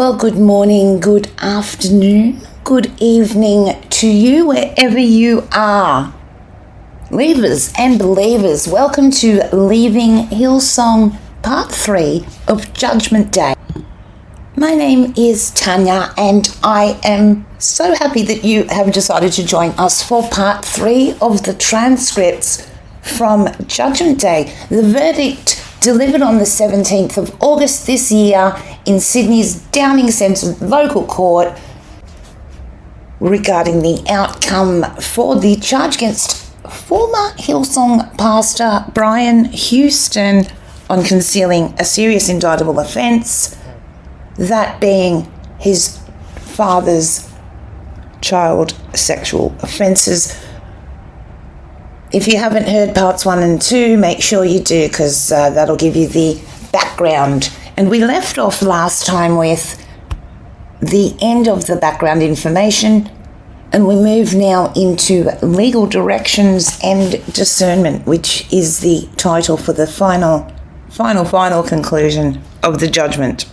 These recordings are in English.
Well, good morning, good afternoon, good evening to you, wherever you are. Leavers and believers, welcome to Leaving Hillsong Part 3 of Judgment Day. My name is Tanya and I am so happy that you have decided to join us for Part 3 of the transcripts from Judgment Day. The verdict delivered on the 17th of August this year in Sydney's Downing Centre Local Court regarding the outcome for the charge against former Hillsong pastor Brian Houston on concealing a serious indictable offence, that being his father's child sexual offences. If you haven't heard parts 1 and 2, make sure you do, because that'll give you the background. And we left off last time with the end of the background information, and we move now into legal directions and discernment, which is the title for the final conclusion of the judgment.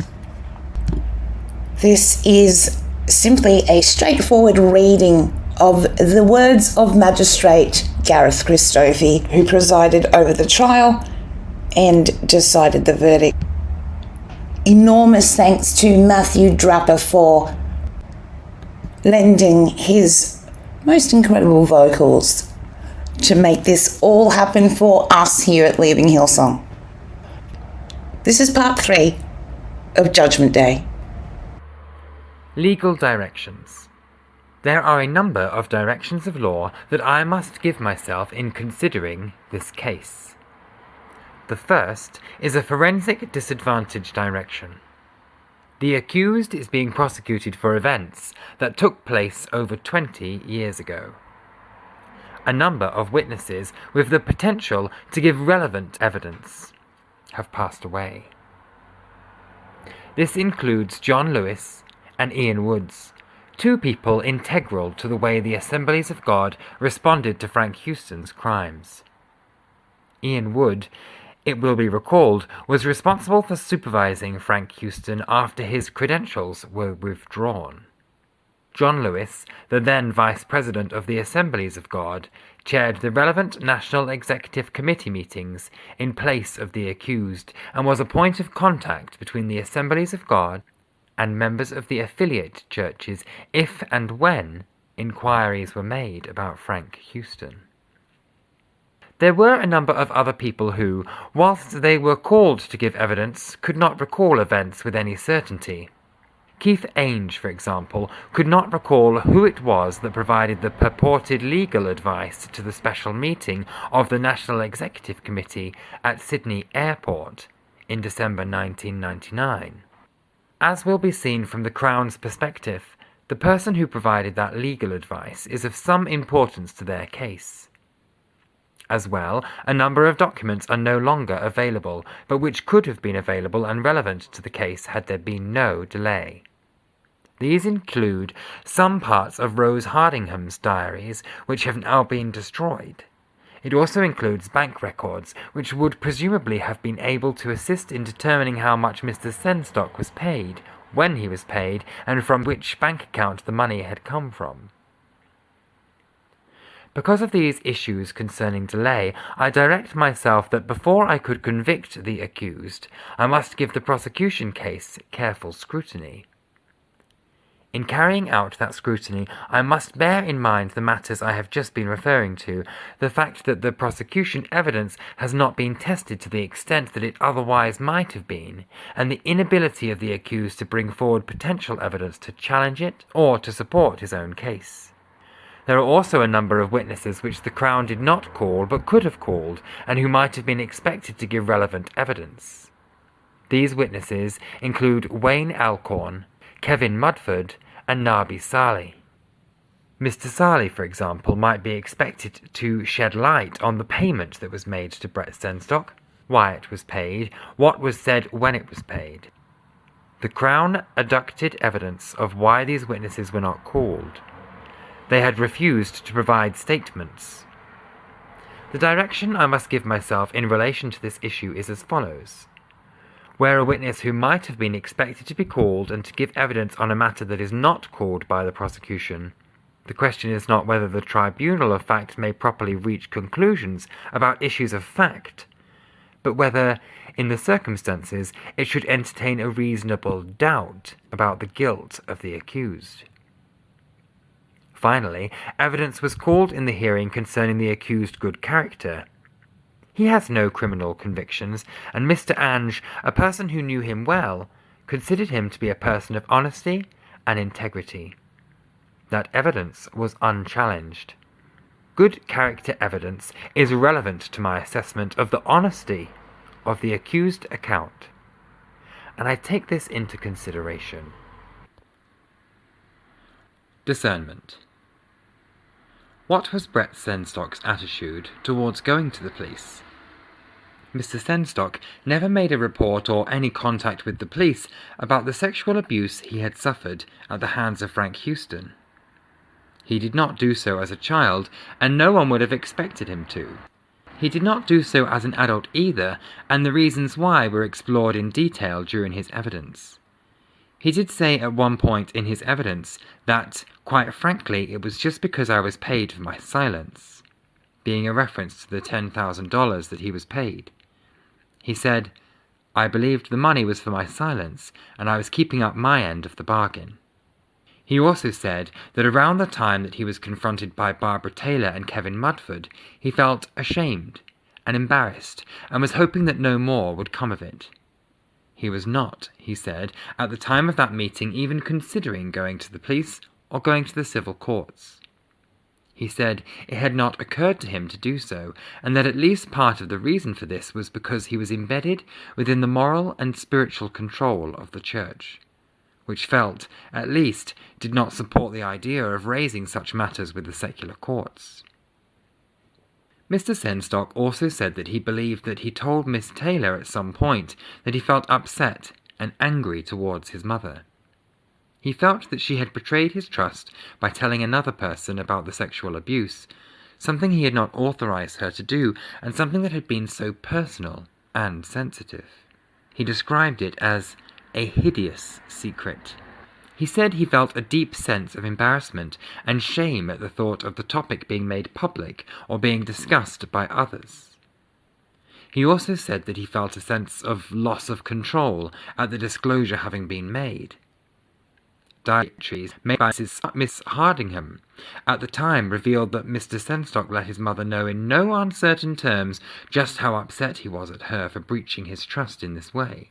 This is simply a straightforward reading of the words of Magistrate Gareth Christophi, who presided over the trial and decided the verdict. Enormous thanks to Matthew Drapper for lending his most incredible vocals to make this all happen for us here at Leaving Hillsong. This is part 3 of Judgment Day. Legal directions. There are a number of directions of law that I must give myself in considering this case. The first is a forensic disadvantage direction. The accused is being prosecuted for events that took place over 20 years ago. A number of witnesses with the potential to give relevant evidence have passed away. This includes John Lewis and Ian Woods, two people integral to the way the Assemblies of God responded to Frank Houston's crimes. Ian Wood, it will be recalled, was responsible for supervising Frank Houston after his credentials were withdrawn. John Lewis, the then Vice President of the Assemblies of God, chaired the relevant National Executive Committee meetings in place of the accused and was a point of contact between the Assemblies of God and members of the affiliate churches if and when inquiries were made about Frank Houston. There were a number of other people who, whilst they were called to give evidence, could not recall events with any certainty. Keith Ainge, for example, could not recall who it was that provided the purported legal advice to the special meeting of the National Executive Committee at Sydney Airport in December 1999. As will be seen from the Crown's perspective, the person who provided that legal advice is of some importance to their case. As well, a number of documents are no longer available, but which could have been available and relevant to the case had there been no delay. These include some parts of Rose Hardingham's diaries, which have now been destroyed. It also includes bank records, which would presumably have been able to assist in determining how much Mr. Senstock was paid, when he was paid, and from which bank account the money had come from. Because of these issues concerning delay, I direct myself that before I could convict the accused, I must give the prosecution case careful scrutiny. In carrying out that scrutiny, I must bear in mind the matters I have just been referring to, the fact that the prosecution evidence has not been tested to the extent that it otherwise might have been, and the inability of the accused to bring forward potential evidence to challenge it or to support his own case. There are also a number of witnesses which the Crown did not call but could have called, and who might have been expected to give relevant evidence. These witnesses include Wayne Alcorn, Kevin Mudford, and Nabi Saleh. Mr. Saleh, for example, might be expected to shed light on the payment that was made to Brett Senstock, why it was paid, what was said when it was paid. The Crown adduced evidence of why these witnesses were not called. They had refused to provide statements. The direction I must give myself in relation to this issue is as follows. where a witness who might have been expected to be called and to give evidence on a matter that is not called by the prosecution. The question is not whether the tribunal of fact may properly reach conclusions about issues of fact, but whether, in the circumstances, it should entertain a reasonable doubt about the guilt of the accused. Finally, evidence was called in the hearing concerning the accused's good character. He has no criminal convictions, and Mr. Ange, a person who knew him well, considered him to be a person of honesty and integrity. That evidence was unchallenged. Good character evidence is relevant to my assessment of the honesty of the accused account, and I take this into consideration. Discernment. What was Brett Senstock's attitude towards going to the police? Mr. Senstock never made a report or any contact with the police about the sexual abuse he had suffered at the hands of Frank Houston. He did not do so as a child, and no one would have expected him to. He did not do so as an adult either, and the reasons why were explored in detail during his evidence. He did say at one point in his evidence that, quite frankly, it was just because I was paid for my silence, being a reference to the $10,000 that he was paid. He said, "I believed the money was for my silence, and I was keeping up my end of the bargain." He also said that around the time that he was confronted by Barbara Taylor and Kevin Mudford, he felt ashamed and embarrassed and was hoping that no more would come of it. He was not, he said, at the time of that meeting even considering going to the police or going to the civil courts. He said it had not occurred to him to do so, and that at least part of the reason for this was because he was embedded within the moral and spiritual control of the church, which felt, at least, did not support the idea of raising such matters with the secular courts. Mr. Senstock also said that he believed that he told Miss Taylor at some point that he felt upset and angry towards his mother. He felt that she had betrayed his trust by telling another person about the sexual abuse, something he had not authorized her to do, and something that had been so personal and sensitive. He described it as a hideous secret. He said he felt a deep sense of embarrassment and shame at the thought of the topic being made public or being discussed by others. He also said that he felt a sense of loss of control at the disclosure having been made. Diaries made by Miss Hardingham at the time revealed that Mr. Senstock let his mother know in no uncertain terms just how upset he was at her for breaching his trust in this way.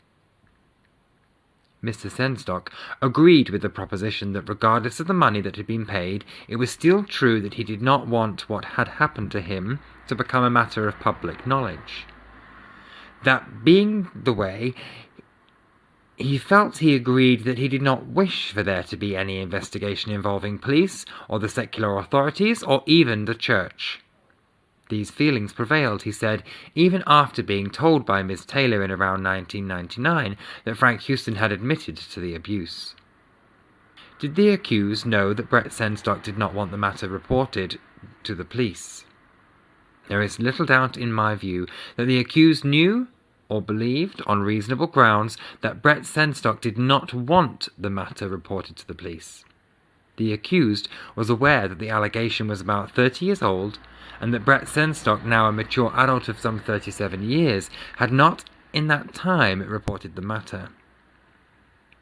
Mr. Senstock agreed with the proposition that regardless of the money that had been paid, it was still true that he did not want what had happened to him to become a matter of public knowledge. That being the way, he felt he agreed that he did not wish for there to be any investigation involving police, or the secular authorities, or even the church. These feelings prevailed, he said, even after being told by Miss Taylor in around 1999 that Frank Houston had admitted to the abuse. Did the accused know that Brett Senstock did not want the matter reported to the police? There is little doubt in my view that the accused knew or believed on reasonable grounds that Brett Senstock did not want the matter reported to the police. The accused was aware that the allegation was about 30 years old and that Brett Senstock, now a mature adult of some 37 years, had not in that time reported the matter.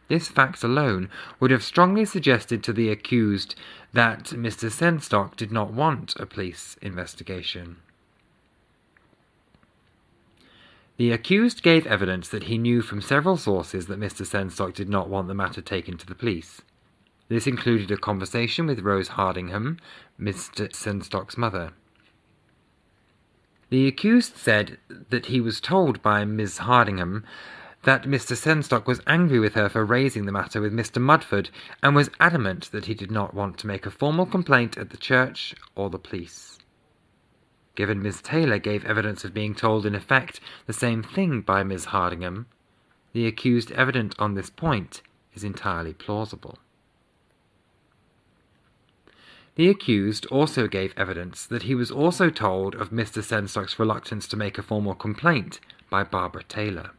This fact alone would have strongly suggested to the accused that Mr. Senstock did not want a police investigation. The accused gave evidence that he knew from several sources that Mr. Senstock did not want the matter taken to the police. This included a conversation with Rose Hardingham, Mr. Senstock's mother. The accused said that he was told by Ms. Hardingham that Mr. Senstock was angry with her for raising the matter with Mr. Mudford and was adamant that he did not want to make a formal complaint at the church or the police. Given Miss Taylor gave evidence of being told in effect the same thing by Ms. Hardingham, the accused evidence on this point is entirely plausible. The accused also gave evidence that he was also told of Mr. Senstock's reluctance to make a formal complaint by Barbara Taylor.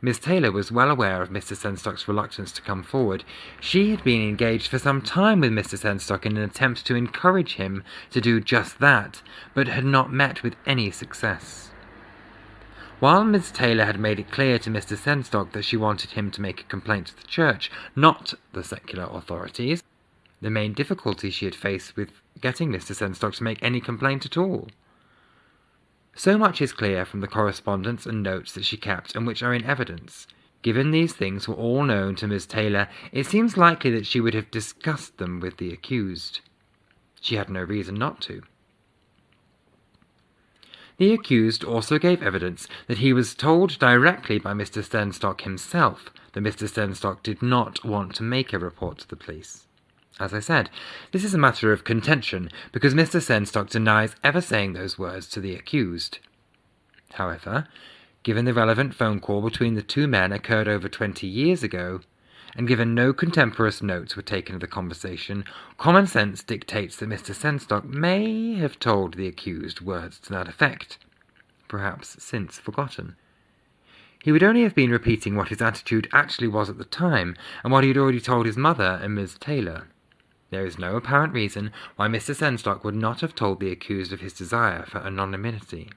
Miss Taylor was well aware of Mr. Senstock's reluctance to come forward. She had been engaged for some time with Mr. Senstock in an attempt to encourage him to do just that, but had not met with any success. While Miss Taylor had made it clear to Mr. Senstock that she wanted him to make a complaint to the church, not the secular authorities, the main difficulty she had faced with getting Mr. Senstock to make any complaint at all. So much is clear from the correspondence and notes that she kept and which are in evidence. Given these things were all known to Miss Taylor, it seems likely that she would have discussed them with the accused. She had no reason not to. The accused also gave evidence that he was told directly by Mr. Senstock himself that Mr. Senstock did not want to make a report to the police. As I said, this is a matter of contention because Mr. Senstock denies ever saying those words to the accused. However, given the relevant phone call between the two men occurred over 20 years ago, and given no contemporaneous notes were taken of the conversation, common sense dictates that Mr. Senstock may have told the accused words to that effect, perhaps since forgotten. He would only have been repeating what his attitude actually was at the time, and what he had already told his mother and Miss Taylor. There is no apparent reason why Mr. Senstock would not have told the accused of his desire for anonymity.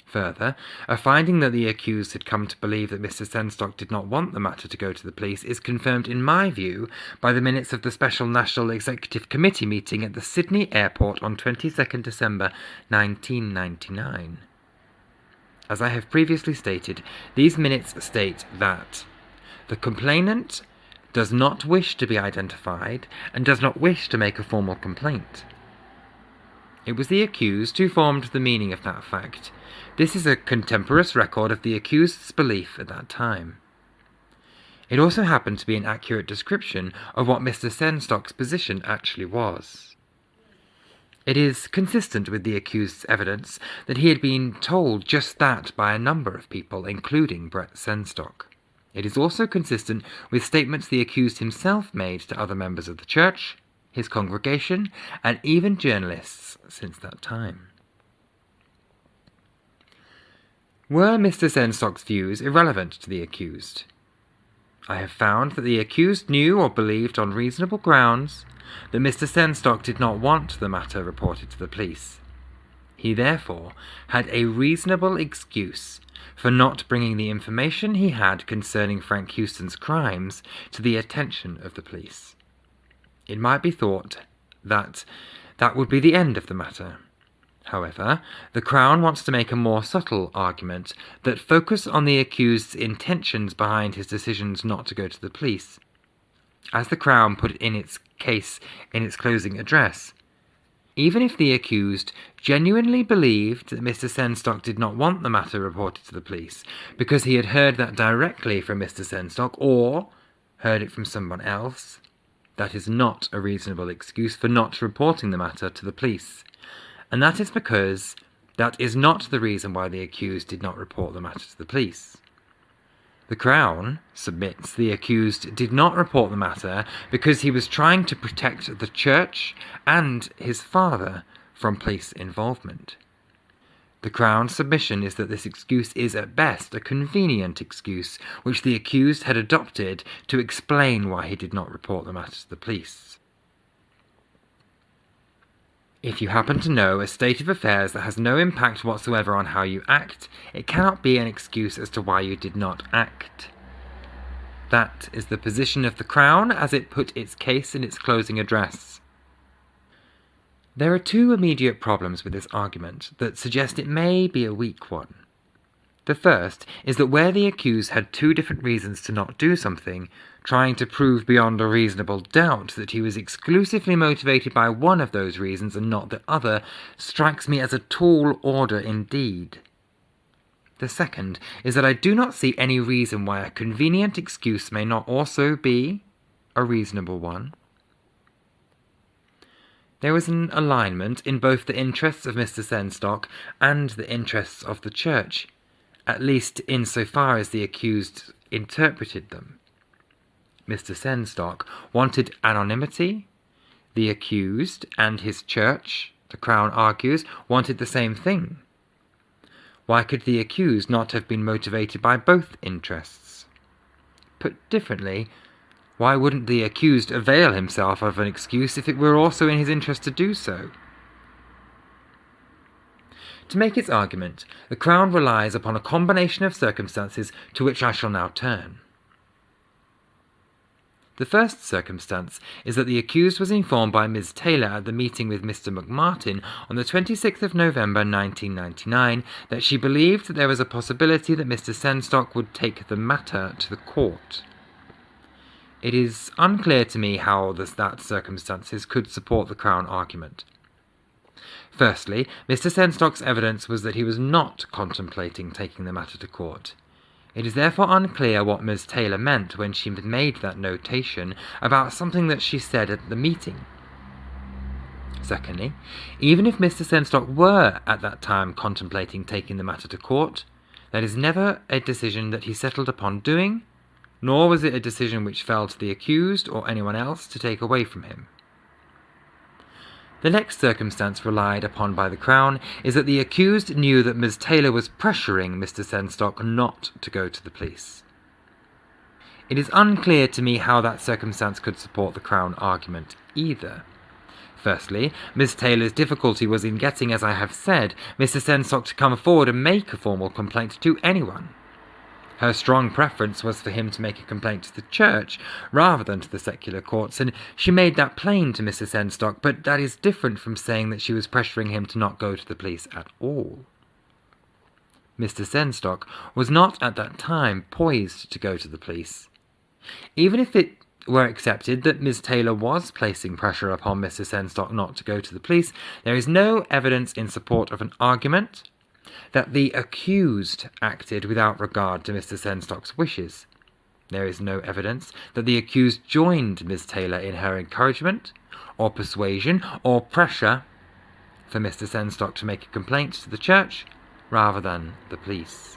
Further, a finding that the accused had come to believe that Mr. Senstock did not want the matter to go to the police is confirmed, in my view, by the minutes of the Special National Executive Committee meeting at the Sydney Airport on 22nd December 1999. As I have previously stated, these minutes state that the complainant does not wish to be identified and does not wish to make a formal complaint. It was the accused who formed the meaning of that fact. This is a contemporaneous record of the accused's belief at that time. It also happened to be an accurate description of what Mr. Senstock's position actually was. It is consistent with the accused's evidence that he had been told just that by a number of people, including Brett Senstock. It is also consistent with statements the accused himself made to other members of the church, his congregation, and even journalists since that time. Were Mr. Senstock's views irrelevant to the accused? I have found that the accused knew or believed on reasonable grounds that Mr. Senstock did not want the matter reported to the police. He therefore had a reasonable excuse for not bringing the information he had concerning Frank Houston's crimes to the attention of the police. It might be thought that that would be the end of the matter. However, the Crown wants to make a more subtle argument that focus on the accused's intentions behind his decisions not to go to the police. As the Crown put it in its case in its closing address, even if the accused genuinely believed that Mr. Senstock did not want the matter reported to the police because he had heard that directly from Mr. Senstock or heard it from someone else, that is not a reasonable excuse for not reporting the matter to the police. And that is because that is not the reason why the accused did not report the matter to the police. The Crown submits the accused did not report the matter because he was trying to protect the church and his father from police involvement. The Crown's submission is that this excuse is at best a convenient excuse which the accused had adopted to explain why he did not report the matter to the police. If you happen to know a state of affairs that has no impact whatsoever on how you act, it cannot be an excuse as to why you did not act. That is the position of the Crown as it put its case in its closing address. There are two immediate problems with this argument that suggest it may be a weak one. The first is that where the accused had two different reasons to not do something, trying to prove beyond a reasonable doubt that he was exclusively motivated by one of those reasons and not the other, strikes me as a tall order indeed. The second is that I do not see any reason why a convenient excuse may not also be a reasonable one. There was an alignment in both the interests of Mr. Senstock and the interests of the church, at least insofar as the accused interpreted them. Mr. Senstock wanted anonymity. The accused and his church, the Crown argues, wanted the same thing. Why could the accused not have been motivated by both interests? Put differently, why wouldn't the accused avail himself of an excuse if it were also in his interest to do so? To make its argument, the Crown relies upon a combination of circumstances to which I shall now turn. The first circumstance is that the accused was informed by Ms. Taylor at the meeting with Mr. McMartin on the 26th of November 1999 that she believed that there was a possibility that Mr. Senstock would take the matter to the court. It is unclear to me how that circumstances could support the Crown argument. Firstly, Mr. Senstock's evidence was that he was not contemplating taking the matter to court. It is therefore unclear what Ms. Taylor meant when she made that notation about something that she said at the meeting. Secondly, even if Mr. Senstock were at that time contemplating taking the matter to court, that is never a decision that he settled upon doing, nor was it a decision which fell to the accused or anyone else to take away from him. The next circumstance relied upon by the Crown is that the accused knew that Ms. Taylor was pressuring Mr. Senstock not to go to the police. It is unclear to me how that circumstance could support the Crown argument either. Firstly, Ms. Taylor's difficulty was in getting, as I have said, Mr. Senstock to come forward and make a formal complaint to anyone. Her strong preference was for him to make a complaint to the church rather than to the secular courts, and she made that plain to Mr. Senstock, but that is different from saying that she was pressuring him to not go to the police at all. Mr. Senstock was not at that time poised to go to the police. Even if it were accepted that Ms. Taylor was placing pressure upon Mr. Senstock not to go to the police, there is no evidence in support of an argument that the accused acted without regard to Mr. Senstock's wishes. There is no evidence that the accused joined Ms. Taylor in her encouragement, or persuasion, or pressure for Mr. Senstock to make a complaint to the church rather than the police.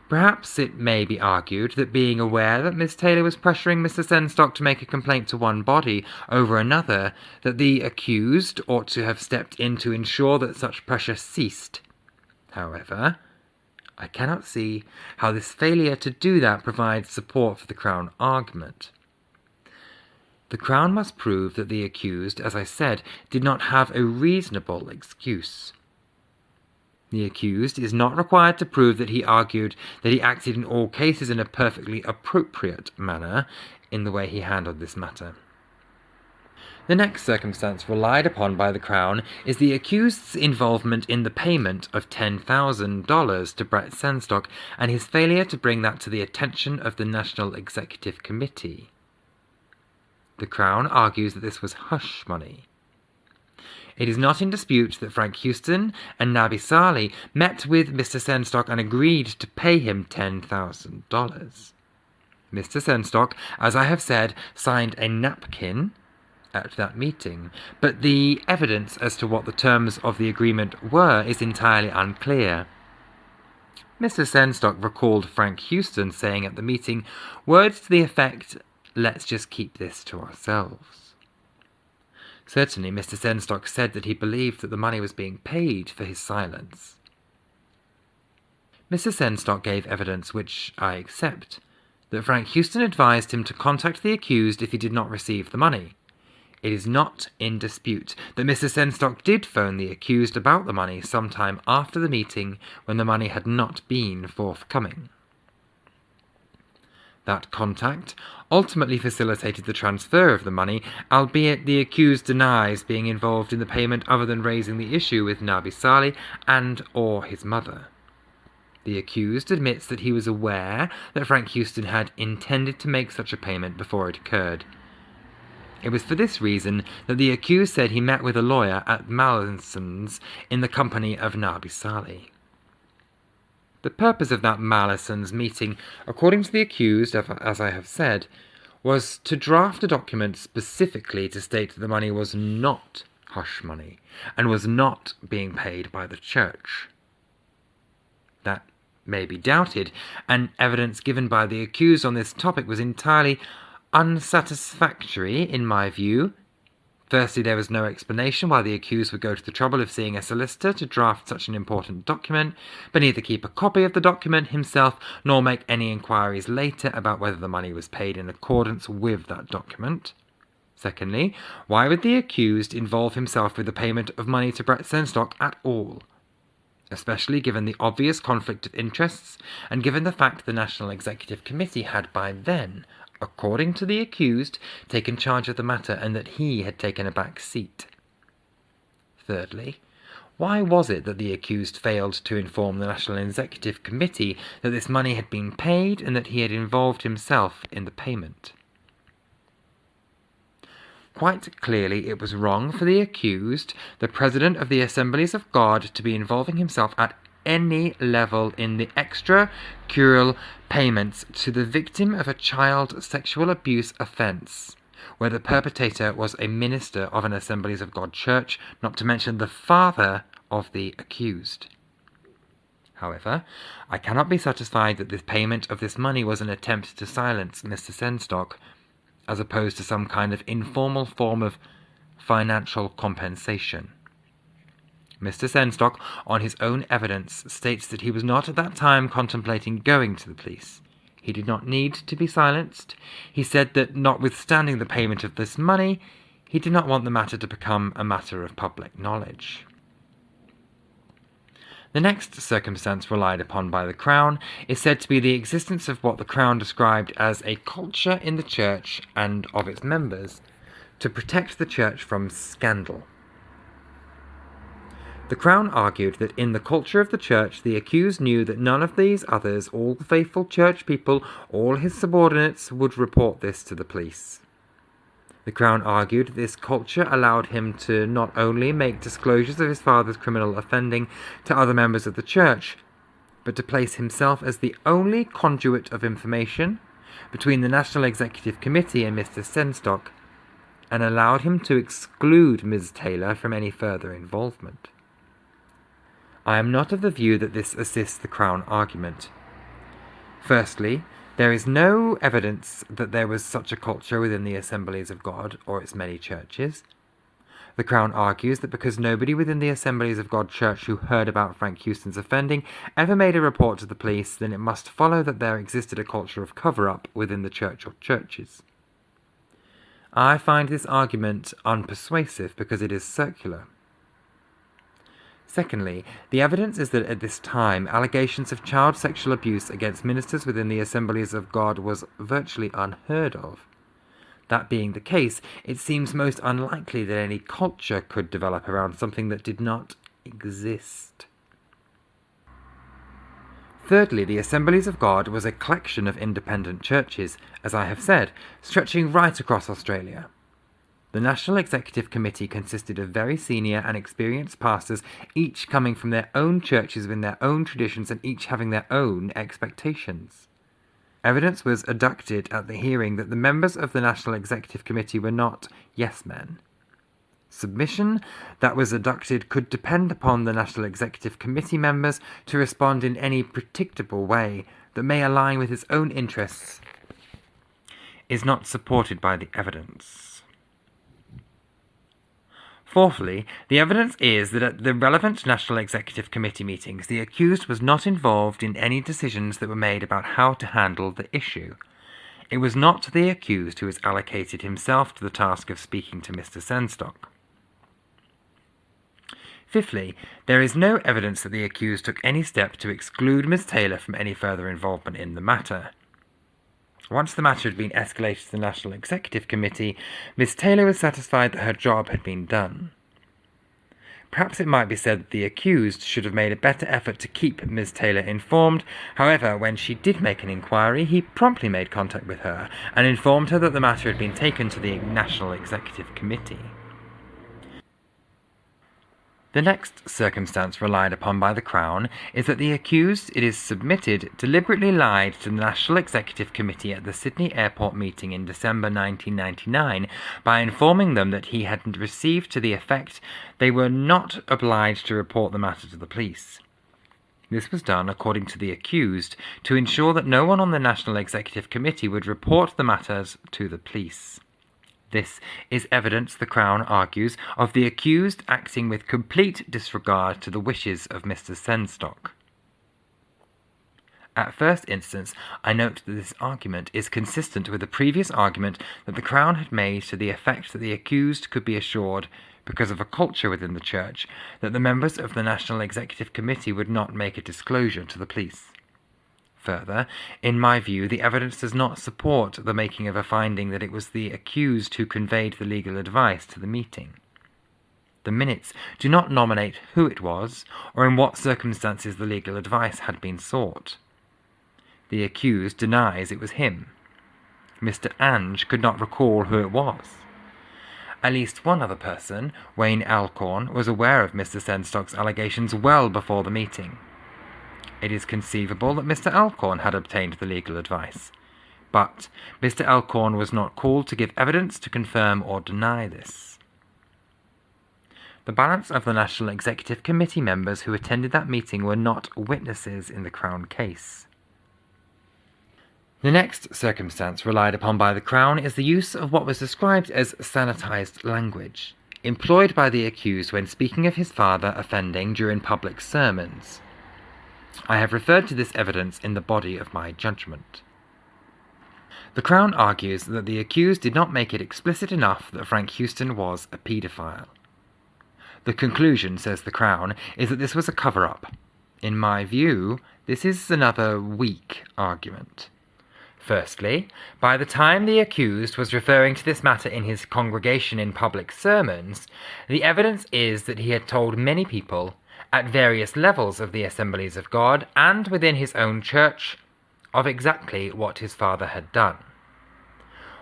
Perhaps it may be argued that being aware that Miss Taylor was pressuring Mr. Senstock to make a complaint to one body over another, that the accused ought to have stepped in to ensure that such pressure ceased. However, I cannot see how this failure to do that provides support for the Crown argument. The Crown must prove that the accused, as I said, did not have a reasonable excuse. The accused is not required to prove that he argued that he acted in all cases in a perfectly appropriate manner in the way he handled this matter. The next circumstance relied upon by the Crown is the accused's involvement in the payment of $10,000 to Brett Senstock and his failure to bring that to the attention of the National Executive Committee. The Crown argues that this was hush money. It is not in dispute that Frank Houston and Nabi Saleh met with Mr. Senstock and agreed to pay him $10,000. Mr. Senstock, as I have said, signed a napkin at that meeting, but the evidence as to what the terms of the agreement were is entirely unclear. Mr. Senstock recalled Frank Houston saying at the meeting words to the effect, "Let's just keep this to ourselves." Certainly, Mr. Senstock said that he believed that the money was being paid for his silence. Mr. Senstock gave evidence which I accept, that Frank Houston advised him to contact the accused if he did not receive the money. It is not in dispute that Mr. Senstock did phone the accused about the money sometime after the meeting when the money had not been forthcoming. That contact ultimately facilitated the transfer of the money, albeit the accused denies being involved in the payment other than raising the issue with Nabi Saleh and or his mother. The accused admits that he was aware that Frank Houston had intended to make such a payment before it occurred. It was for this reason that the accused said he met with a lawyer at Mallison's in the company of Nabi Saleh. The purpose of that Mallison's meeting, according to the accused, as I have said, was to draft a document specifically to state that the money was not hush money and was not being paid by the church. That may be doubted, and evidence given by the accused on this topic was entirely unsatisfactory, in my view, Firstly, there was no explanation why the accused would go to the trouble of seeing a solicitor to draft such an important document, but neither keep a copy of the document himself nor make any inquiries later about whether the money was paid in accordance with that document. Secondly, why would the accused involve himself with the payment of money to Brett Senstock at all? Especially given the obvious conflict of interests and given the fact the National Executive Committee had by then, according to the accused, taken charge of the matter and that he had taken a back seat. Thirdly, why was it that the accused failed to inform the National Executive Committee that this money had been paid and that he had involved himself in the payment? Quite clearly it was wrong for the accused, the President of the Assemblies of God, to be involving himself at any level in the extra-curial payments to the victim of a child sexual abuse offence, where the perpetrator was a minister of an Assemblies of God church, not to mention the father of the accused. However, I cannot be satisfied that the payment of this money was an attempt to silence Mr. Senstock, as opposed to some kind of informal form of financial compensation. Mr. Senstock, on his own evidence, states that he was not at that time contemplating going to the police. He did not need to be silenced. He said that, notwithstanding the payment of this money, he did not want the matter to become a matter of public knowledge. The next circumstance relied upon by the Crown is said to be the existence of what the Crown described as a culture in the Church and of its members to protect the Church from scandal. The Crown argued that in the culture of the Church, the accused knew that none of these others, all the faithful Church people, all his subordinates, would report this to the police. The Crown argued this culture allowed him to not only make disclosures of his father's criminal offending to other members of the Church, but to place himself as the only conduit of information between the National Executive Committee and Mr. Senstock, and allowed him to exclude Ms. Taylor from any further involvement. I am not of the view that this assists the Crown argument. Firstly, there is no evidence that there was such a culture within the Assemblies of God or its many churches. The Crown argues that because nobody within the Assemblies of God church who heard about Frank Houston's offending ever made a report to the police, then it must follow that there existed a culture of cover-up within the church or churches. I find this argument unpersuasive because it is circular. Secondly, the evidence is that at this time, allegations of child sexual abuse against ministers within the Assemblies of God was virtually unheard of. That being the case, it seems most unlikely that any culture could develop around something that did not exist. Thirdly, the Assemblies of God was a collection of independent churches, as I have said, stretching right across Australia. The National Executive Committee consisted of very senior and experienced pastors, each coming from their own churches with their own traditions and each having their own expectations. Evidence was adduced at the hearing that the members of the National Executive Committee were not yes-men. Submission that was adduced could depend upon the National Executive Committee members to respond in any predictable way that may align with its own interests is not supported by the evidence. Fourthly, the evidence is that at the relevant National Executive Committee meetings, the accused was not involved in any decisions that were made about how to handle the issue. It was not the accused who was allocated himself to the task of speaking to Mr. Senstock. Fifthly, there is no evidence that the accused took any step to exclude Miss Taylor from any further involvement in the matter. Once the matter had been escalated to the National Executive Committee, Miss Taylor was satisfied that her job had been done. Perhaps it might be said that the accused should have made a better effort to keep Miss Taylor informed. However, when she did make an inquiry, he promptly made contact with her and informed her that the matter had been taken to the National Executive Committee. The next circumstance relied upon by the Crown is that the accused, it is submitted, deliberately lied to the National Executive Committee at the Sydney Airport meeting in December 1999 by informing them that he had received to the effect they were not obliged to report the matter to the police. This was done, according to the accused, to ensure that no one on the National Executive Committee would report the matters to the police. This is evidence, the Crown argues, of the accused acting with complete disregard to the wishes of Mr. Sengstock. At first instance, I note that this argument is consistent with the previous argument that the Crown had made to the effect that the accused could be assured, because of a culture within the Church, that the members of the National Executive Committee would not make a disclosure to the police. Further, in my view, the evidence does not support the making of a finding that it was the accused who conveyed the legal advice to the meeting. The minutes do not nominate who it was, or in what circumstances the legal advice had been sought. The accused denies it was him. Mr. Ange could not recall who it was. At least one other person, Wayne Alcorn, was aware of Mr. Sengstock's allegations well before the meeting. It is conceivable that Mr. Alcorn had obtained the legal advice, but Mr. Alcorn was not called to give evidence to confirm or deny this. The balance of the National Executive Committee members who attended that meeting were not witnesses in the Crown case. The next circumstance relied upon by the Crown is the use of what was described as sanitised language, employed by the accused when speaking of his father offending during public sermons. I have referred to this evidence in the body of my judgment. The Crown argues that the accused did not make it explicit enough that Frank Houston was a paedophile. The conclusion, says the Crown, is that this was a cover-up. In my view, this is another weak argument. Firstly, by the time the accused was referring to this matter in his congregation in public sermons, the evidence is that he had told many people, at various levels of the Assemblies of God and within his own church, of exactly what his father had done.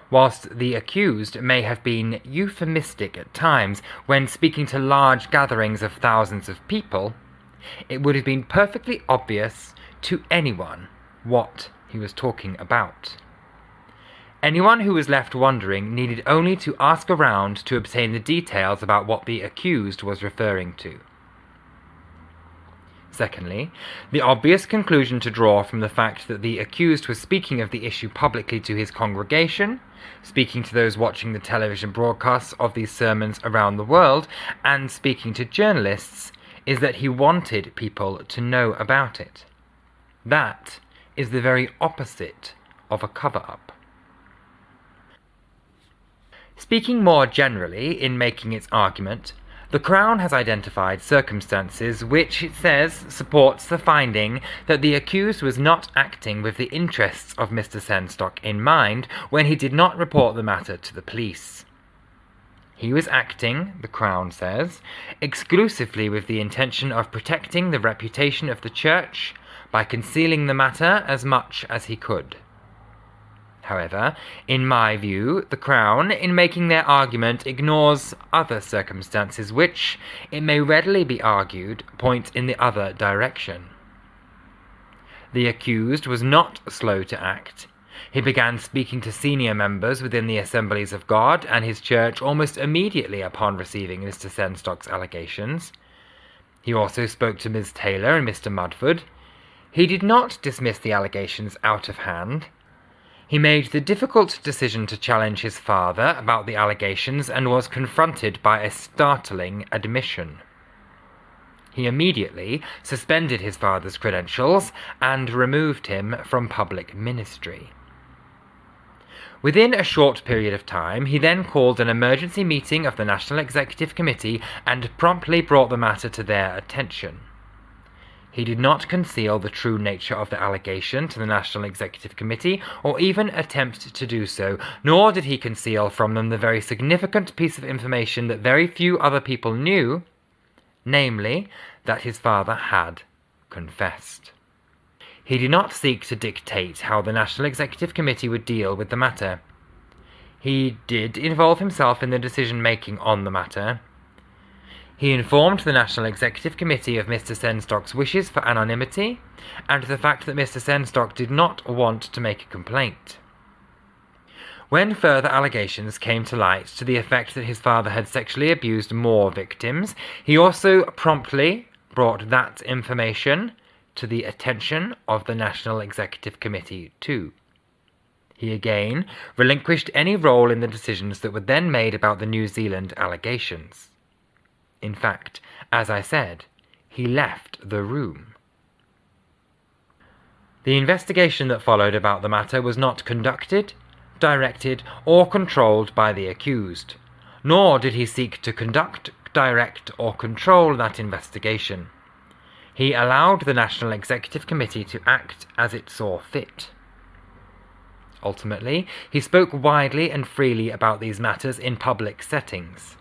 Whilst the accused may have been euphemistic at times when speaking to large gatherings of thousands of people, it would have been perfectly obvious to anyone what he was talking about. Anyone who was left wondering needed only to ask around to obtain the details about what the accused was referring to. Secondly, the obvious conclusion to draw from the fact that the accused was speaking of the issue publicly to his congregation, speaking to those watching the television broadcasts of these sermons around the world, and speaking to journalists, is that he wanted people to know about it. That is the very opposite of a cover-up. Speaking more generally in making its argument, the Crown has identified circumstances which, it says, supports the finding that the accused was not acting with the interests of Mr. Sengstock in mind when he did not report the matter to the police. He was acting, the Crown says, exclusively with the intention of protecting the reputation of the Church by concealing the matter as much as he could. However, in my view, the Crown, in making their argument, ignores other circumstances which, it may readily be argued, point in the other direction. The accused was not slow to act. He began speaking to senior members within the Assemblies of God and his church almost immediately upon receiving Mr. Sengstock's allegations. He also spoke to Ms. Taylor and Mr. Mudford. He did not dismiss the allegations out of hand. He made the difficult decision to challenge his father about the allegations and was confronted by a startling admission. He immediately suspended his father's credentials and removed him from public ministry. Within a short period of time, he then called an emergency meeting of the National Executive Committee and promptly brought the matter to their attention. He did not conceal the true nature of the allegation to the National Executive Committee, or even attempt to do so, nor did he conceal from them the very significant piece of information that very few other people knew, namely, that his father had confessed. He did not seek to dictate how the National Executive Committee would deal with the matter. He did involve himself in the decision-making on the matter. He informed the National Executive Committee of Mr. Sengstock's wishes for anonymity and the fact that Mr. Sengstock did not want to make a complaint. When further allegations came to light to the effect that his father had sexually abused more victims, he also promptly brought that information to the attention of the National Executive Committee too. He again relinquished any role in the decisions that were then made about the New Zealand allegations. In fact, as I said, he left the room. The investigation that followed about the matter was not conducted, directed, or controlled by the accused, nor did he seek to conduct, direct, or control that investigation. He allowed the National Executive Committee to act as it saw fit. Ultimately, he spoke widely and freely about these matters in public settings.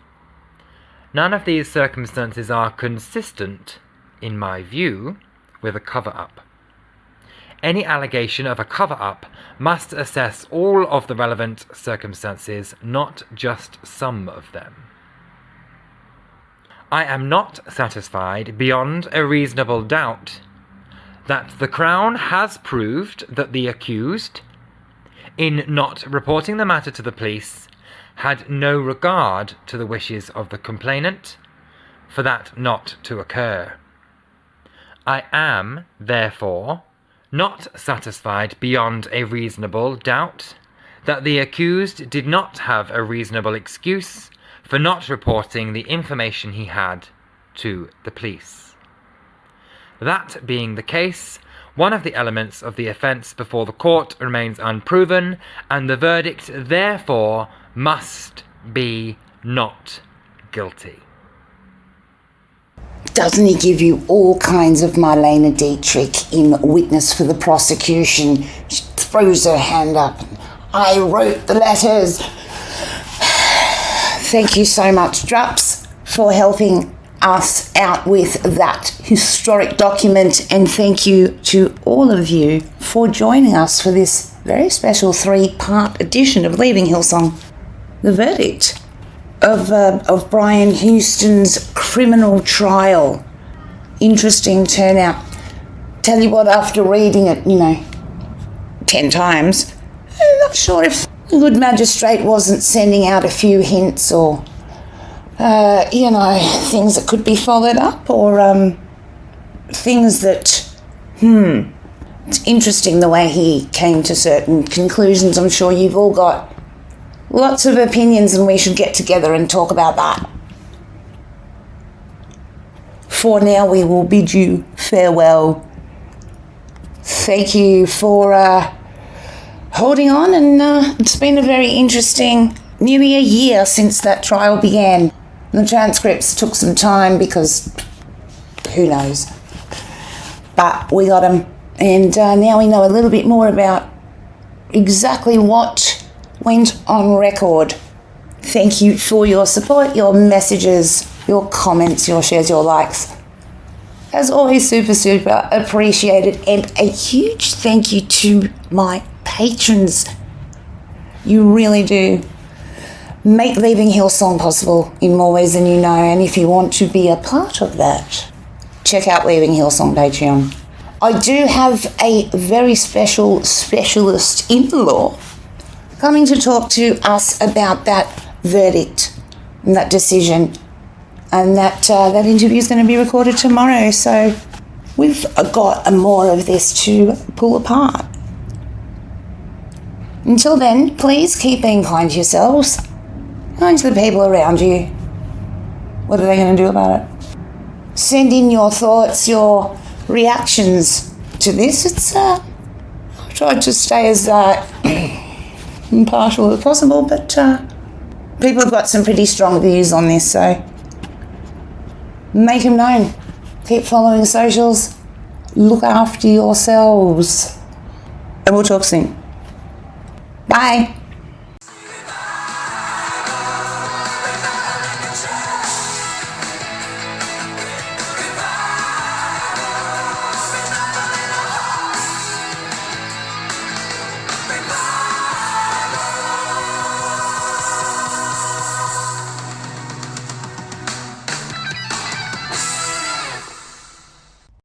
None of these circumstances are consistent, in my view, with a cover-up. Any allegation of a cover-up must assess all of the relevant circumstances, not just some of them. I am not satisfied beyond a reasonable doubt that the Crown has proved that the accused, in not reporting the matter to the police, had no regard to the wishes of the complainant for that not to occur. I am, therefore, not satisfied beyond a reasonable doubt that the accused did not have a reasonable excuse for not reporting the information he had to the police. That being the case, one of the elements of the offence before the court remains unproven, and the verdict, therefore, must be not guilty. Doesn't he give you all kinds of Marlene Dietrich in witness for the prosecution? She throws her hand up. I wrote the letters. Thank you so much, Draps, for helping us out with that historic document, and thank you to all of you for joining us for this very special 3-part edition of Leaving Hillsong. The verdict of Brian Houston's criminal trial. Interesting turnout. Tell you what, after reading it, 10 times, I'm not sure if the good magistrate wasn't sending out a few hints or, things that could be followed up, or things that, It's interesting the way he came to certain conclusions. I'm sure you've all got lots of opinions, and we should get together and talk about that. For now, we will bid you farewell. Thank you for holding on, and it's been a very interesting, nearly a year since that trial began. The transcripts took some time because who knows. But we got them, and now we know a little bit more about exactly what went on record. Thank you for your support, your messages, your comments, your shares, your likes. As always, super appreciated, and a huge thank you to my patrons. You really do make Leaving Hillsong possible in more ways than you know, and if you want to be a part of that, check out Leaving Hillsong Patreon. I do have a very special specialist in the law coming to talk to us about that verdict and that decision, and that interview is going to be recorded tomorrow, so we've got more of this to pull apart. Until then, please keep being kind to yourselves, kind to the people around you. What are they going to do about it? Send in your thoughts, your reactions to this. I've tried to stay as impartial as possible, but people have got some pretty strong views on this, so make them known. Keep following socials. Look after yourselves. And we'll talk soon. Bye.